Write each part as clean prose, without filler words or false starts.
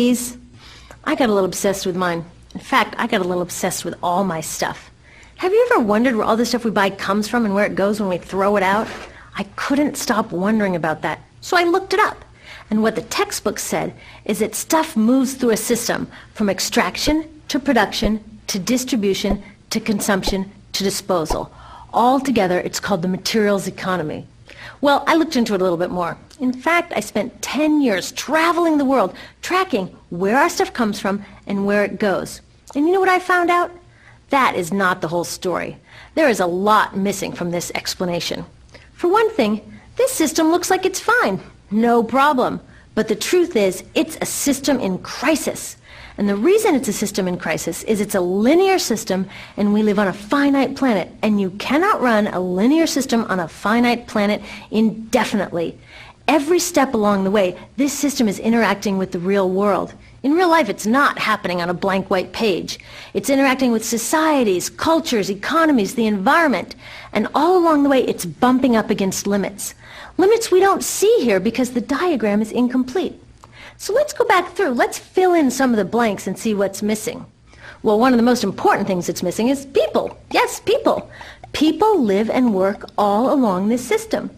TVs. I got a little obsessed with mine. In fact, I got a little obsessed with all my stuff. Have you ever wondered where all the stuff we buy comes from and where it goes when we throw it out? I couldn't stop wondering about that, so I looked it up. And what the textbook said is that stuff moves through a system from extraction to production to distribution to consumption to disposal. All together, it's called the materials economy. Well, I looked into it a little bit more. In fact, I spent 10 years traveling the world, tracking where our stuff comes from and where it goes. And you know what I found out? That is not the whole story. There is a lot missing from this explanation. For one thing, this system looks like it's fine. No problem. But the truth is, it's a system in crisis. And the reason it's a system in crisis is it's a linear system and we live on a finite planet. And you cannot run a linear system on a finite planet indefinitely. Every step along the way, this system is interacting with the real world. In real life, it's not happening on a blank white page. It's interacting with societies, cultures, economies, the environment. And all along the way, it's bumping up against limits. Limits we don't see here because the diagram is incomplete. So let's go back through. Let's fill in some of the blanks and see what's missing. Well, one of the most important things that's missing is people. Yes, people. People live and work all along this system.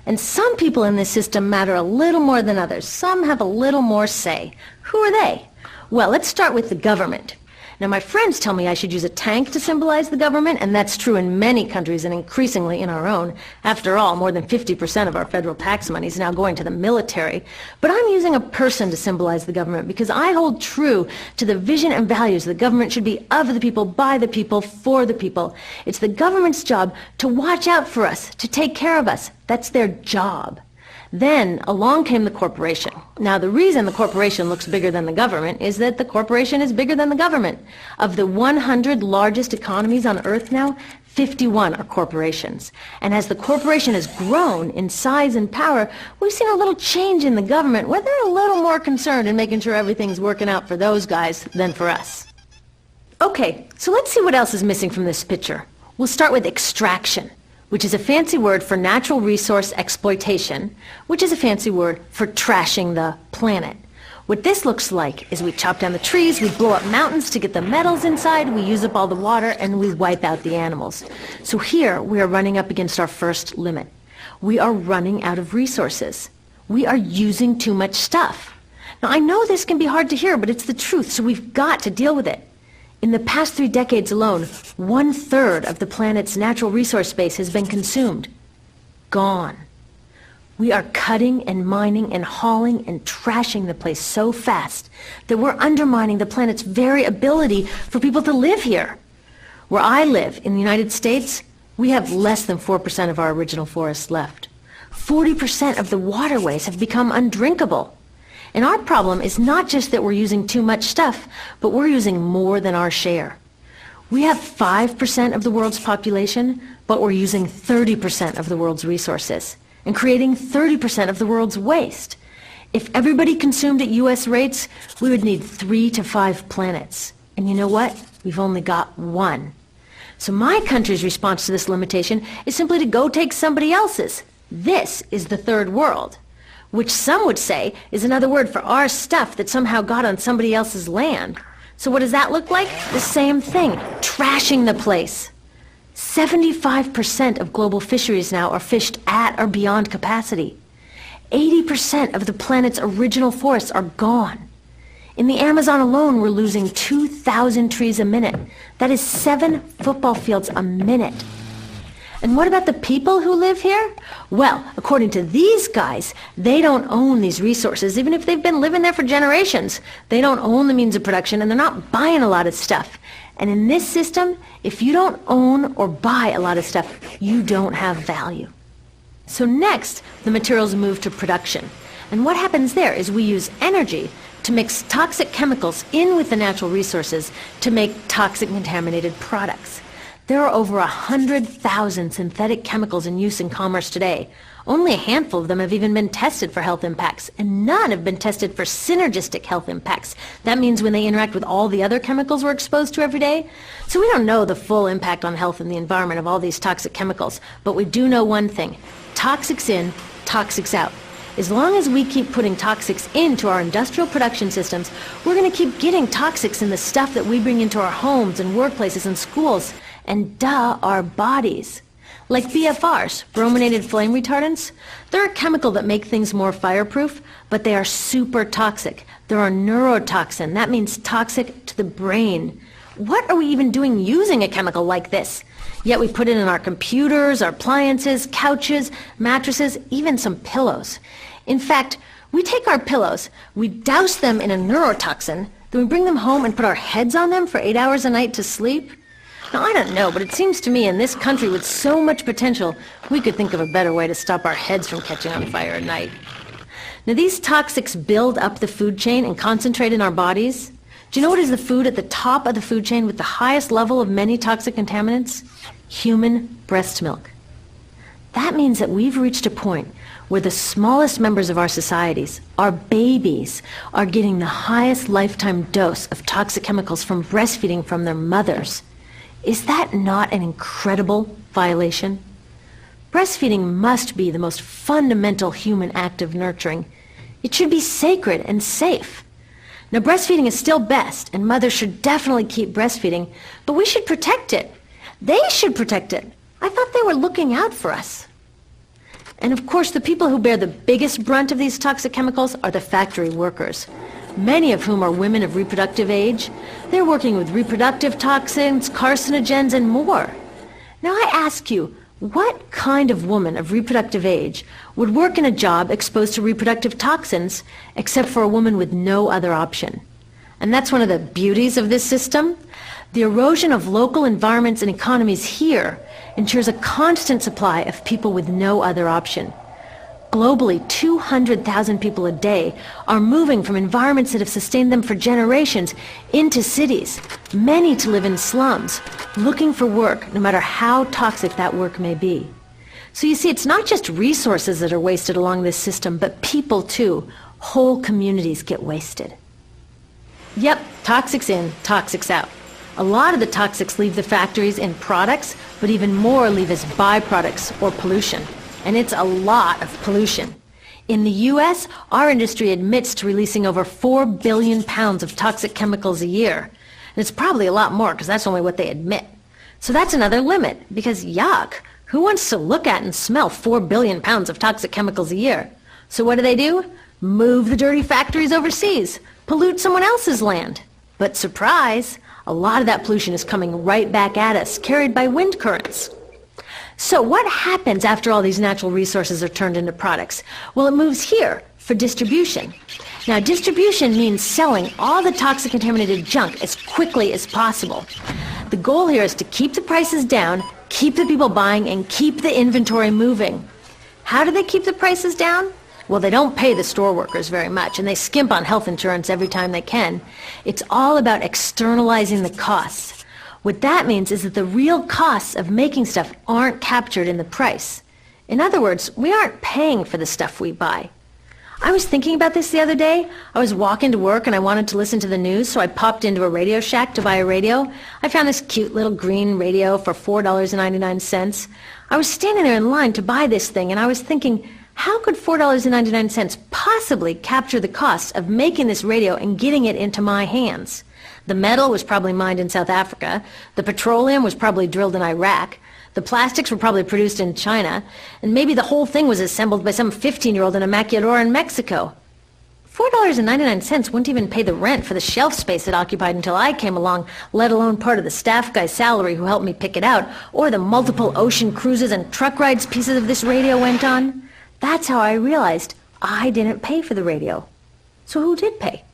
And some people in this system matter a little more than others. Some have a little more say. Who are they? Well, let's start with the government. Now, my friends tell me I should use a tank to symbolize the government, and that's true in many countries and increasingly in our own. After all, more than 50% of our federal tax money is now going to the military. But I'm using a person to symbolize the government because I hold true to the vision and values the government should be of the people, by the people, for the people. It's the government's job to watch out for us, to take care of us. That's their job. Then along came the corporation. Now the reason the corporation looks bigger than the government is that the corporation is bigger than the government. Of the 100 largest economies on Earth now, 51 are corporations. And as the corporation has grown in size and power, we've seen a little change in the government where they're a little more concerned in making sure everything's working out for those guys than for us. Okay, so let's see what else is missing from this picture. We'll start with extraction, which is a fancy word for natural resource exploitation, which is a fancy word for trashing the planet. What this looks like is we chop down the trees, we blow up mountains to get the metals inside, we use up all the water, and we wipe out the animals. So here we are running up against our first limit. We are running out of resources. We are using too much stuff. Now I know this can be hard to hear, but it's the truth, so we've got to deal with it. In the past 3 decades alone, 1/3 of the planet's natural resource base has been consumed. Gone. We are cutting and mining and hauling and trashing the place so fast that we're undermining the planet's very ability for people to live here. Where I live, in the United States, we have less than 4% of our original forests left. 40% of the waterways have become undrinkable. And our problem is not just that we're using too much stuff, but we're using more than our share. We have 5% of the world's population, but we're using 30% of the world's resources and creating 30% of the world's waste. If everybody consumed at US rates, we would need 3 to 5 planets. And you know what? We've only got 1. So my country's response to this limitation is simply to go take somebody else's. This is the third world, which some would say is another word for our stuff that somehow got on somebody else's land. So what does that look like? The same thing, trashing the place. 75% of global fisheries now are fished at or beyond capacity. 80% of the planet's original forests are gone. In the Amazon alone, we're losing 2,000 trees a minute. That is 7 football fields a minute. And what about the people who live here? Well, according to these guys, they don't own these resources, even if they've been living there for generations. They don't own the means of production, and they're not buying a lot of stuff. And in this system, if you don't own or buy a lot of stuff, you don't have value. So next, the materials move to production. And what happens there is we use energy to mix toxic chemicals in with the natural resources to make toxic contaminated products. There are over 100,000 synthetic chemicals in use in commerce today. Only a handful of them have even been tested for health impacts, and none have been tested for synergistic health impacts. That means when they interact with all the other chemicals we're exposed to every day. So we don't know the full impact on health and the environment of all these toxic chemicals, but we do know one thing. Toxics in, toxics out. As long as we keep putting toxics into our industrial production systems, we're going to keep getting toxics in the stuff that we bring into our homes and workplaces and schools, and our bodies. Like BFRs, brominated flame retardants, they're a chemical that make things more fireproof, but they are super toxic. They're a neurotoxin. That means toxic to the brain. What are we even doing using a chemical like this? Yet we put it in our computers, our appliances, couches, mattresses, even some pillows. In fact, we take our pillows, we douse them in a neurotoxin, then we bring them home and put our heads on them for 8 hours a night to sleep. Now, I don't know, but it seems to me in this country with so much potential, we could think of a better way to stop our heads from catching on fire at night. Now, these toxics build up the food chain and concentrate in our bodies. Do you know what is the food at the top of the food chain with the highest level of many toxic contaminants? Human breast milk. That means that we've reached a point where the smallest members of our societies, our babies, are getting the highest lifetime dose of toxic chemicals from breastfeeding from their mothers. Is that not an incredible violation? Breastfeeding must be the most fundamental human act of nurturing. It should be sacred and safe. Now, breastfeeding is still best, and mothers should definitely keep breastfeeding, but we should protect it. They should protect it. I thought they were looking out for us. And of course, the people who bear the biggest brunt of these toxic chemicals are the factory workers, many of whom are women of reproductive age. They're working with reproductive toxins, carcinogens, and more. Now I ask you, what kind of woman of reproductive age would work in a job exposed to reproductive toxins except for a woman with no other option? And that's one of the beauties of this system. The erosion of local environments and economies here ensures a constant supply of people with no other option. Globally, 200,000 people a day are moving from environments that have sustained them for generations into cities, many to live in slums, looking for work, no matter how toxic that work may be. So you see, it's not just resources that are wasted along this system, but people too. Whole communities get wasted. Yep, toxics in, toxics out. A lot of the toxics leave the factories in products, but even more leave as byproducts or pollution. And it's a lot of pollution. In the U.S., our industry admits to releasing over 4 billion pounds of toxic chemicals a year. And it's probably a lot more because that's only what they admit. So that's another limit, because yuck, who wants to look at and smell 4 billion pounds of toxic chemicals a year? So what do? Move the dirty factories overseas, pollute someone else's land. But surprise, a lot of that pollution is coming right back at us, carried by wind currents. So what happens after all these natural resources are turned into products? Well, it moves here for distribution. Now, distribution means selling all the toxic contaminated junk as quickly as possible. The goal here is to keep the prices down, keep the people buying, and keep the inventory moving. How do they keep the prices down? Well, they don't pay the store workers very much, and they skimp on health insurance every time they can. It's all about externalizing the costs. What that means is that the real costs of making stuff aren't captured in the price. In other words, we aren't paying for the stuff we buy. I was thinking about this the other day. I was walking to work and I wanted to listen to the news, so I popped into a Radio Shack to buy a radio. I found this cute little green radio for $4.99. I was standing there in line to buy this thing, and I was thinking, how could $4.99 possibly capture the cost of making this radio and getting it into my hands? The metal was probably mined in South Africa. The petroleum was probably drilled in Iraq. The plastics were probably produced in China. And maybe the whole thing was assembled by some 15-year-old in a maquiladora in Mexico. $4.99 wouldn't even pay the rent for the shelf space it occupied until I came along, let alone part of the staff guy's salary who helped me pick it out, or the multiple ocean cruises and truck rides pieces of this radio went on. That's how I realized I didn't pay for the radio. So who did pay?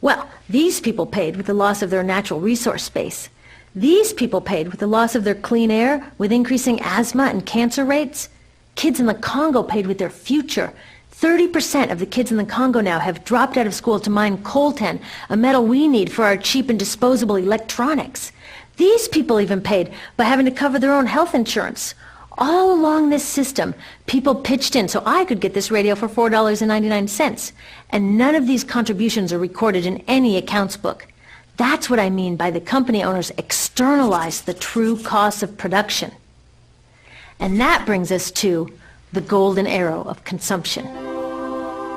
Well, these people paid with the loss of their natural resource space. These people paid with the loss of their clean air, with increasing asthma and cancer rates. Kids in the Congo paid with their future. 30% of the kids in the Congo now have dropped out of school to mine coltan, a metal we need for our cheap and disposable electronics. These people even paid by having to cover their own health insurance. All along this system, people pitched in so I could get this radio for $4.99. And none of these contributions are recorded in any accounts book. That's what I mean by the company owners externalize the true costs of production. And that brings us to the golden arrow of consumption.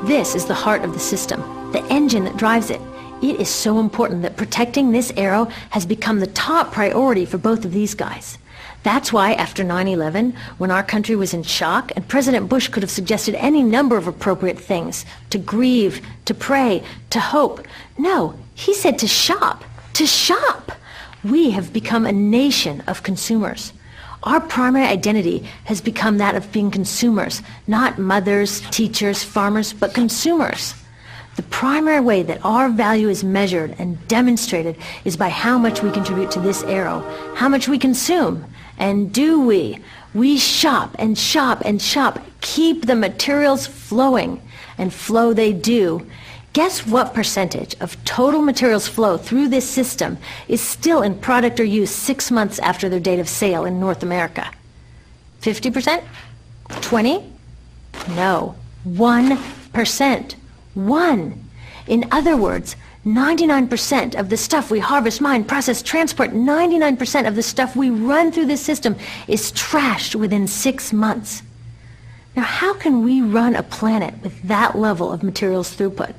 This is the heart of the system, the engine that drives it. It is so important that protecting this arrow has become the top priority for both of these guys. That's why after 9/11, when our country was in shock, and President Bush could have suggested any number of appropriate things, to grieve, to pray, to hope. No, he said to shop, to shop. We have become a nation of consumers. Our primary identity has become that of being consumers, not mothers, teachers, farmers, but consumers. The primary way that our value is measured and demonstrated is by how much we contribute to this arrow, how much we consume. And do we? We shop and shop and shop, keep the materials flowing, and flow they do. Guess what percentage of total materials flow through this system is still in product or use 6 months after their date of sale in North America? 50%? 20? No, 1%. 1. In other words, 99% of the stuff we harvest, mine, process, transport, 99% of the stuff we run through this system is trashed within 6 months. Now, how can we run a planet with that level of materials throughput?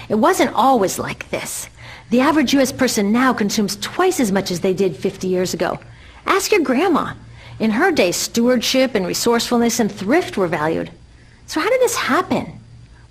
It wasn't always like this. The average U.S. person now consumes twice as much as they did 50 years ago. Ask your grandma. In her day, stewardship and resourcefulness and thrift were valued. So how did this happen?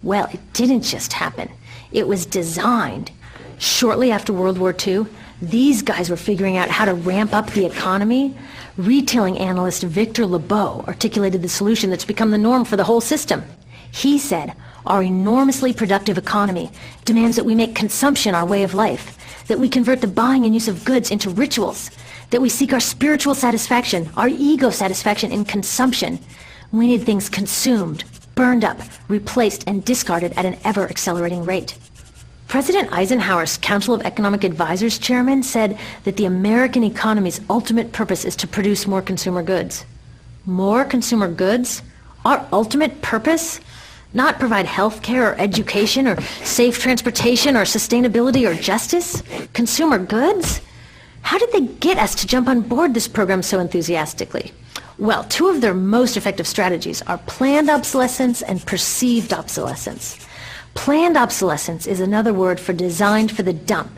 Well, it didn't just happen. It was designed. Shortly after World War II, these guys were figuring out how to ramp up the economy. Retailing analyst Victor Lebeau articulated the solution that's become the norm for the whole system. He said, our enormously productive economy demands that we make consumption our way of life, that we convert the buying and use of goods into rituals, that we seek our spiritual satisfaction, our ego satisfaction in consumption. We need things consumed, burned up, replaced, and discarded at an ever-accelerating rate. President Eisenhower's Council of Economic Advisors chairman said that the American economy's ultimate purpose is to produce more consumer goods. More consumer goods? Our ultimate purpose? Not provide health care or education or safe transportation or sustainability or justice? Consumer goods? How did they get us to jump on board this program so enthusiastically? Well, two of their most effective strategies are planned obsolescence and perceived obsolescence. Planned obsolescence is another word for designed for the dump.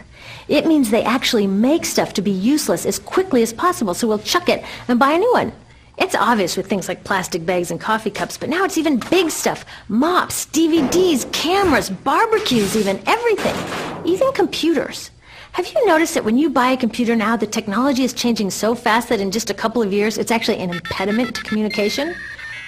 It means they actually make stuff to be useless as quickly as possible, so we'll chuck it and buy a new one. It's obvious with things like plastic bags and coffee cups, but now it's even big stuff. Mops, DVDs, cameras, barbecues even, everything. Even computers. Have you noticed that when you buy a computer now, the technology is changing so fast that in just a couple of years, it's actually an impediment to communication?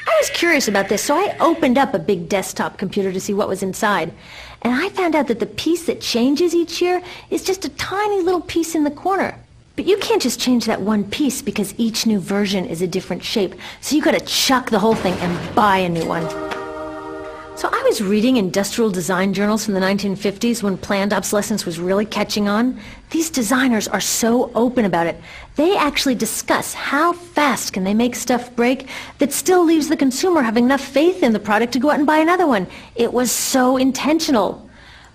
I was curious about this, so I opened up a big desktop computer to see what was inside. And I found out that the piece that changes each year is just a tiny little piece in the corner. But you can't just change that one piece because each new version is a different shape. So you gotta chuck the whole thing and buy a new one. So I was reading industrial design journals from the 1950s when planned obsolescence was really catching on. These designers are so open about it. They actually discuss how fast can they make stuff break that still leaves the consumer having enough faith in the product to go out and buy another one. It was so intentional.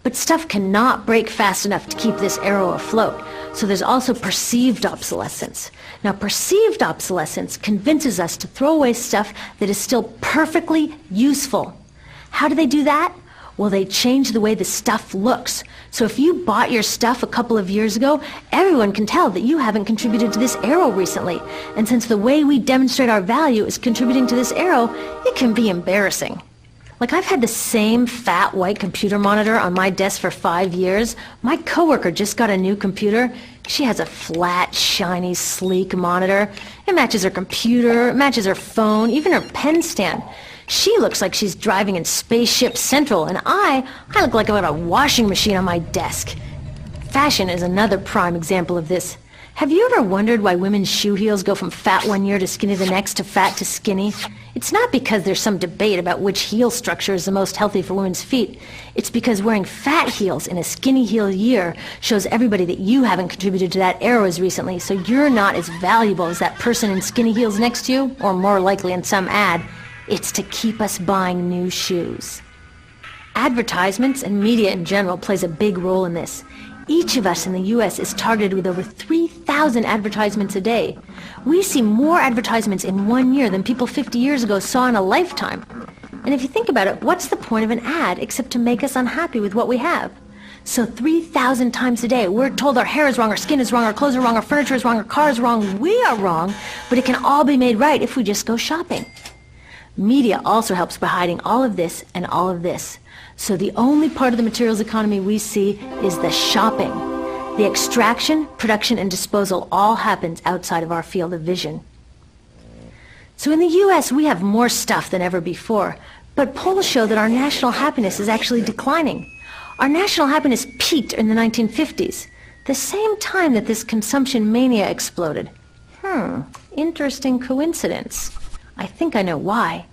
But stuff cannot break fast enough to keep this arrow afloat. So there's also perceived obsolescence. Now, perceived obsolescence convinces us to throw away stuff that is still perfectly useful. How do they do that? Well, they change the way the stuff looks. So if you bought your stuff a couple of years ago, everyone can tell that you haven't contributed to this arrow recently. And since the way we demonstrate our value is contributing to this arrow, it can be embarrassing. Like, I've had the same fat white computer monitor on my desk for 5 years. My coworker just got a new computer. She has a flat, shiny, sleek monitor. It matches her computer, it matches her phone, even her pen stand. She looks like she's driving in Spaceship Central, and I look like I've got a washing machine on my desk. Fashion is another prime example of this. Have you ever wondered why women's shoe heels go from fat one year to skinny the next to fat to skinny? It's not because there's some debate about which heel structure is the most healthy for women's feet. It's because wearing fat heels in a skinny heel year shows everybody that you haven't contributed to that arrow as recently, so you're not as valuable as that person in skinny heels next to you, or more likely in some ad. It's to keep us buying new shoes. Advertisements and media in general plays a big role in this. Each of us in the U.S. is targeted with over 3,000 advertisements a day. We see more advertisements in 1 year than people 50 years ago saw in a lifetime. And if you think about it, what's the point of an ad except to make us unhappy with what we have? So 3,000 times a day, we're told our hair is wrong, our skin is wrong, our clothes are wrong, our furniture is wrong, our car is wrong, we are wrong, but it can all be made right if we just go shopping. Media also helps by hiding all of this and all of this. So the only part of the materials economy we see is the shopping. The extraction, production, and disposal all happens outside of our field of vision. So in the U.S., we have more stuff than ever before, but polls show that our national happiness is actually declining. Our national happiness peaked in the 1950s, the same time that this consumption mania exploded. Interesting coincidence. I think I know why.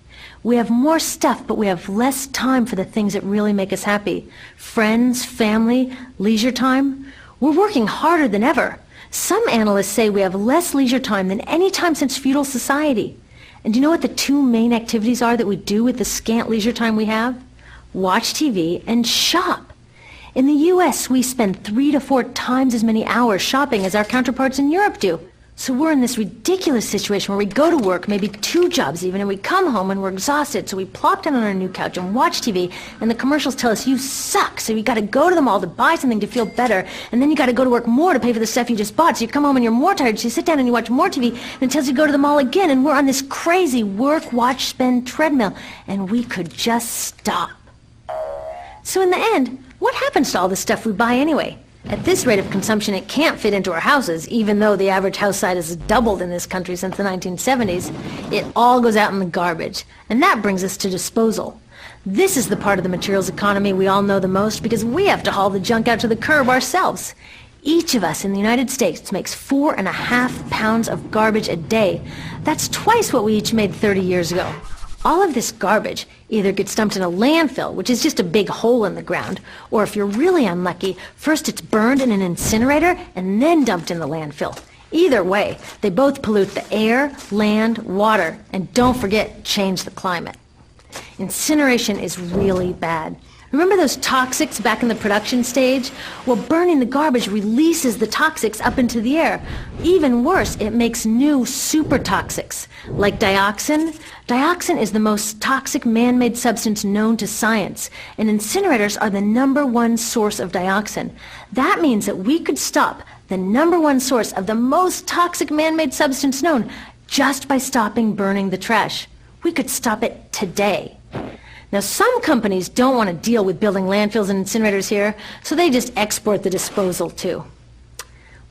We have more stuff, but we have less time for the things that really make us happy. Friends, family, leisure time. We're working harder than ever. Some analysts say we have less leisure time than any time since feudal society. And do you know what the two main activities are that we do with the scant leisure time we have? Watch TV and shop. In the U.S., we spend 3 to 4 times as many hours shopping as our counterparts in Europe do. So we're in this ridiculous situation where we go to work, maybe 2 jobs even, and we come home and we're exhausted, so we plop down on our new couch and watch TV, and the commercials tell us you suck, so you got to go to them all to buy something to feel better, and then you got to go to work more to pay for the stuff you just bought, so you come home and you're more tired, so you sit down and you watch more TV, and it tells you to go to the mall again, and we're on this crazy work, watch, spend treadmill, and we could just stop. So in the end, what happens to all the stuff we buy anyway? At this rate of consumption, it can't fit into our houses, even though the average house size has doubled in this country since the 1970s. It all goes out in the garbage. And that brings us to disposal. This is the part of the materials economy we all know the most because we have to haul the junk out to the curb ourselves. Each of us in the United States makes 4.5 pounds of garbage a day. That's twice what we each made 30 years ago. All of this garbage either gets dumped in a landfill, which is just a big hole in the ground, or if you're really unlucky, first it's burned in an incinerator and then dumped in the landfill. Either way, they both pollute the air, land, water, and don't forget, change the climate. Incineration is really bad. Remember those toxics back in the production stage? Well, burning the garbage releases the toxics up into the air. Even worse, it makes new super toxics, like dioxin. Dioxin is the most toxic man-made substance known to science, and incinerators are the #1 source of dioxin. That means that we could stop the #1 source of the most toxic man-made substance known just by stopping burning the trash. We could stop it today. Now, some companies don't want to deal with building landfills and incinerators here, so they just export the disposal too.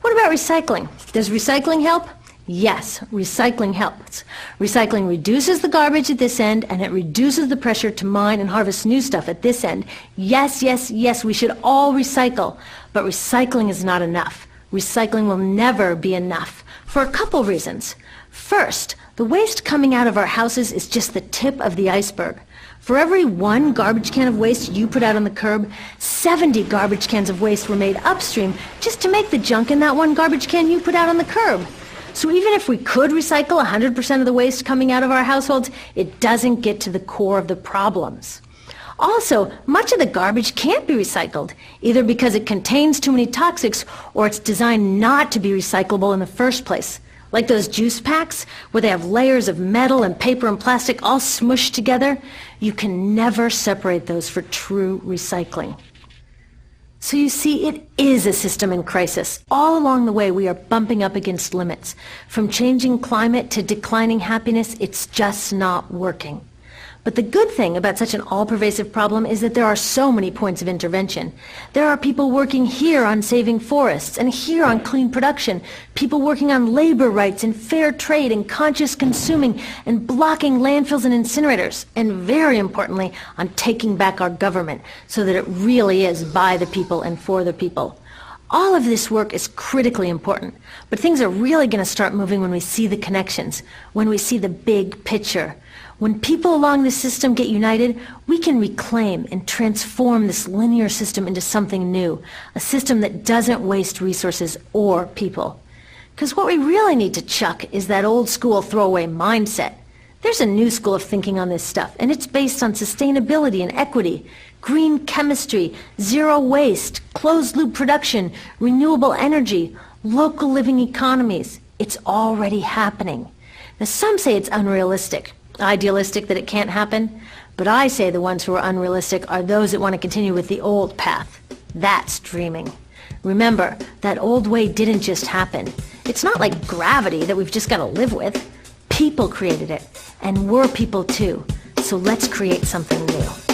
What about recycling? Does recycling help? Yes, recycling helps. Recycling reduces the garbage at this end, and it reduces the pressure to mine and harvest new stuff at this end. Yes, yes, yes, we should all recycle, but recycling is not enough. Recycling will never be enough for a couple reasons. First, the waste coming out of our houses is just the tip of the iceberg. For every 1 garbage can of waste you put out on the curb, 70 garbage cans of waste were made upstream just to make the junk in that 1 garbage can you put out on the curb. So even if we could recycle 100% of the waste coming out of our households, it doesn't get to the core of the problems. Also, much of the garbage can't be recycled, either because it contains too many toxics or it's designed not to be recyclable in the first place. Like those juice packs, where they have layers of metal and paper and plastic all smushed together, you can never separate those for true recycling. So you see, it is a system in crisis. All along the way, we are bumping up against limits. From changing climate to declining happiness, it's just not working. But the good thing about such an all-pervasive problem is that there are so many points of intervention. There are people working here on saving forests and here on clean production, people working on labor rights and fair trade and conscious consuming and blocking landfills and incinerators, and very importantly, on taking back our government so that it really is by the people and for the people. All of this work is critically important, but things are really going to start moving when we see the connections, when we see the big picture. When people along the system get united, we can reclaim and transform this linear system into something new, a system that doesn't waste resources or people. Because what we really need to chuck is that old school throwaway mindset. There's a new school of thinking on this stuff, and it's based on sustainability and equity, green chemistry, zero waste, closed-loop production, renewable energy, local living economies. It's already happening. Now, some say it's unrealistic, idealistic, that it can't happen, But I say the ones who are unrealistic are those that want to continue with the old path. That's dreaming. Remember, that old way didn't just happen. It's not like gravity that we've just got to live with. People created it, and we're people too. So let's create something new.